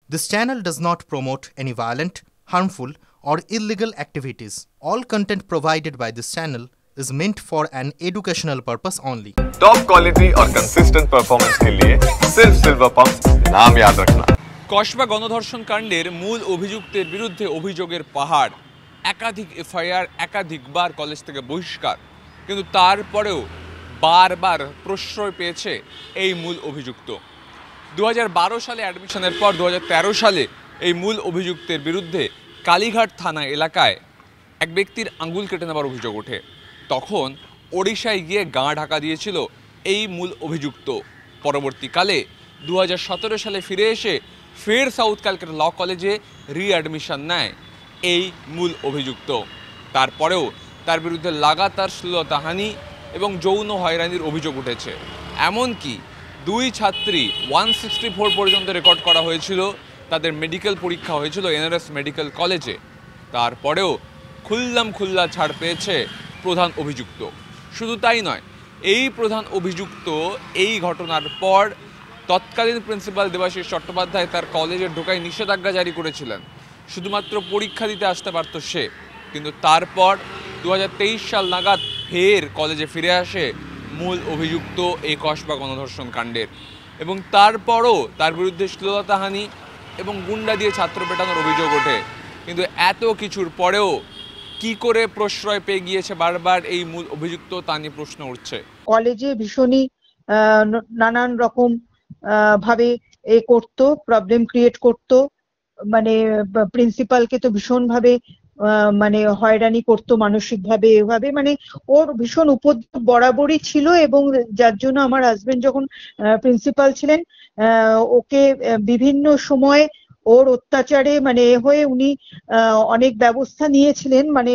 This channel does not promote any violent, harmful, or illegal activities. All content provided by this channel is meant for an educational purpose only. Top quality और consistent performance के लिए सिर्फ silver pump नाम याद रखना। কসবা গণধর্ষণ কাণ্ডের মূল অভিযুক্তের বিরুদ্ধে অভিযোগের পাহাড়, একাধিক এফআইআর, একাধিকবার কলেজ থেকে বহিষ্কার, কিন্তু তারপরেও বারবার প্রশ্রয় পেয়েছে এই মূল অভিযুক্ত। 2012 সালে অ্যাডমিশনের পর 2013 সালে এই মূল অভিযুক্তের বিরুদ্ধে কালীঘাট থানা এলাকায় এক ব্যক্তির আঙ্গুল কেটে নেবার অভিযোগ ওঠে। তখন ওড়িশায় গিয়ে গা ঢাকা দিয়েছিল এই মূল অভিযুক্ত। পরবর্তীকালে 2017 সালে ফিরে এসে ফের সাউথ ক্যালকাটা ল কলেজে রিঅ্যাডমিশন নেয় এই মূল অভিযুক্ত। তারপরেও তার বিরুদ্ধে লাগাতার শ্লীলতাহানি এবং যৌন হয়রানির অভিযোগ উঠেছে। এমনকি দুই ছাত্রী 164 পর্যন্ত রেকর্ড করা হয়েছিল, তাদের মেডিকেল পরীক্ষা হয়েছিল এনআরএস মেডিকেল কলেজে। তারপরেও খুল্লা ছাড় পেয়েছে প্রধান অভিযুক্ত। শুধু তাই নয়, এই প্রধান অভিযুক্ত এই ঘটনার পর তৎকালীন প্রিন্সিপাল দেবাশিস চট্টোপাধ্যায় তার কলেজে ঢোকায় নিষেধাজ্ঞা জারি করেছিলেন। শুধুমাত্র পরীক্ষা দিতে আসতে পারত সে, কিন্তু তারপর 2023 সাল নাগাদ ফের কলেজে ফিরে আসে মূল অভিযুক্ত এই কসবা গণধর্ষণ কাণ্ডের, এবং তারপরও তার বিরুদ্ধে শ্লীলতাহানি এবং গুন্ডা দিয়ে ছাত্র পেটানোর অভিযোগ ওঠে। কিন্তু এত কিছুর পরেও কি করে প্রশ্রয় পেয়ে গিয়েছে বারবার এই মূল অভিযুক্ত, তা নিয়ে প্রশ্ন উঠছে। কলেজে ভীষণই নানান রকম ভাবে করতো, প্রবলেম ক্রিয়েট করতো, মানে প্রিন্সিপালকে তো ভীষণ ভাবে মানে হয়রানি করতো মানসিক ভাবে, এভাবে মানে ওর ভীষণ উপদ্রব বরাবরই ছিল। এবং যার জন্য আমার হাজবেন্ড যখন প্রিন্সিপাল ছিলেন, ওকে বিভিন্ন সময় ওর অত্যাচারে মানে হয়ে উনি অনেক ব্যবস্থা নিয়েছিলেন, মানে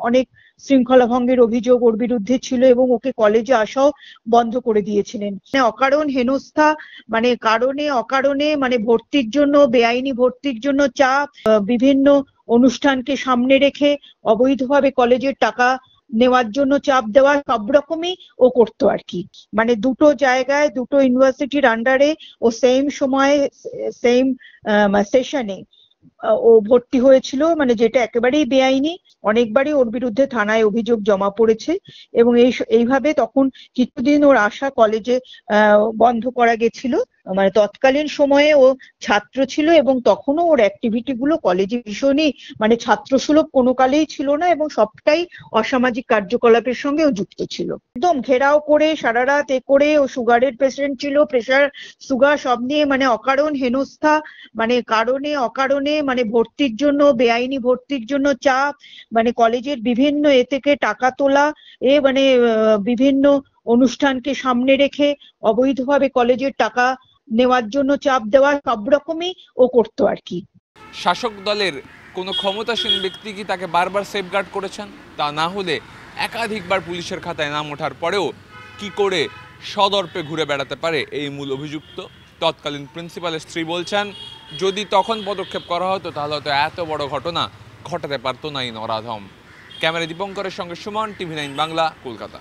অনেক শৃঙ্খলা ভঙ্গের অভিযোগ ওর বিরুদ্ধে ছিল এবং ওকে কলেজে আসাও বন্ধ করে দিয়েছিলেন। অকারণ হেনস্থা, মানে কারণে অকারণে, মানে ভর্তির জন্য, বেআইনি ভর্তির জন্য চাপ, বিভিন্ন অনুষ্ঠানকে সামনে রেখে অবৈধভাবে কলেজের টাকা নেওয়ার জন্য চাপ দেওয়া, সব রকমই ও করতো আর কি। মানে দুটো জায়গায়, দুটো ইউনিভার্সিটির আন্ডারে ও সেম সময়ে সেম সেশনে ও ভর্তি হয়েছিল, মানে যেটা একেবারেই বেআইনি। অনেকবারই ওর বিরুদ্ধে থানায় অভিযোগ জমা পড়েছে এবং এইভাবে তখন কিছুদিন ওর আশা কলেজে বন্ধ করা গেছিল। মানে তৎকালীন সময়ে ও ছাত্র ছিল এবং তখনও ওর অ্যাক্টিভিটি গুলো কলেজে ভীষণই মানে ছাত্রসুলভ কোনো কালেই ছিল না এবং সবটাই অসামাজিক কার্যকলাপের সঙ্গে ও যুক্ত ছিল। একদম ঘেরাও করে সারা রাত করে, ও সুগারের পেশেন্ট ছিল, প্রেশার সুগার সব নিয়ে, মানে অকারণ হেনস্থা, মানে কারণে অকারণে, মানে ভর্তির জন্য, বেআইনি ভর্তির জন্য চাপ, মানে কলেজের বিভিন্ন থেকে টাকা তোলা, মানে বিভিন্ন অনুষ্ঠানকে সামনে রেখে অবৈধভাবে কলেজের টাকা নেওয়ার জন্য চাপ দেওয়া, সব রকমই ও করতো আর কি। শাসক দলের কোনো ক্ষমতাসীন ব্যক্তি কি তাকে বারবার সেফগার্ড করেছেন? তা না হলে একাধিকবার পুলিশের খাতায় নাম ওঠার পরেও কি করে সদর্পে ঘুরে বেড়াতে পারে এই মূল অভিযুক্ত? তৎকালীন প্রিন্সিপালের স্ত্রী বলছেন, যদি তখন পদক্ষেপ করা হতো তাহলে হয়তো এত বড় ঘটনা ঘটাতে পারতো না এই নরাধম। ক্যামেরা দীপঙ্করের সঙ্গে সুমন, TV9 বাংলা, কলকাতা।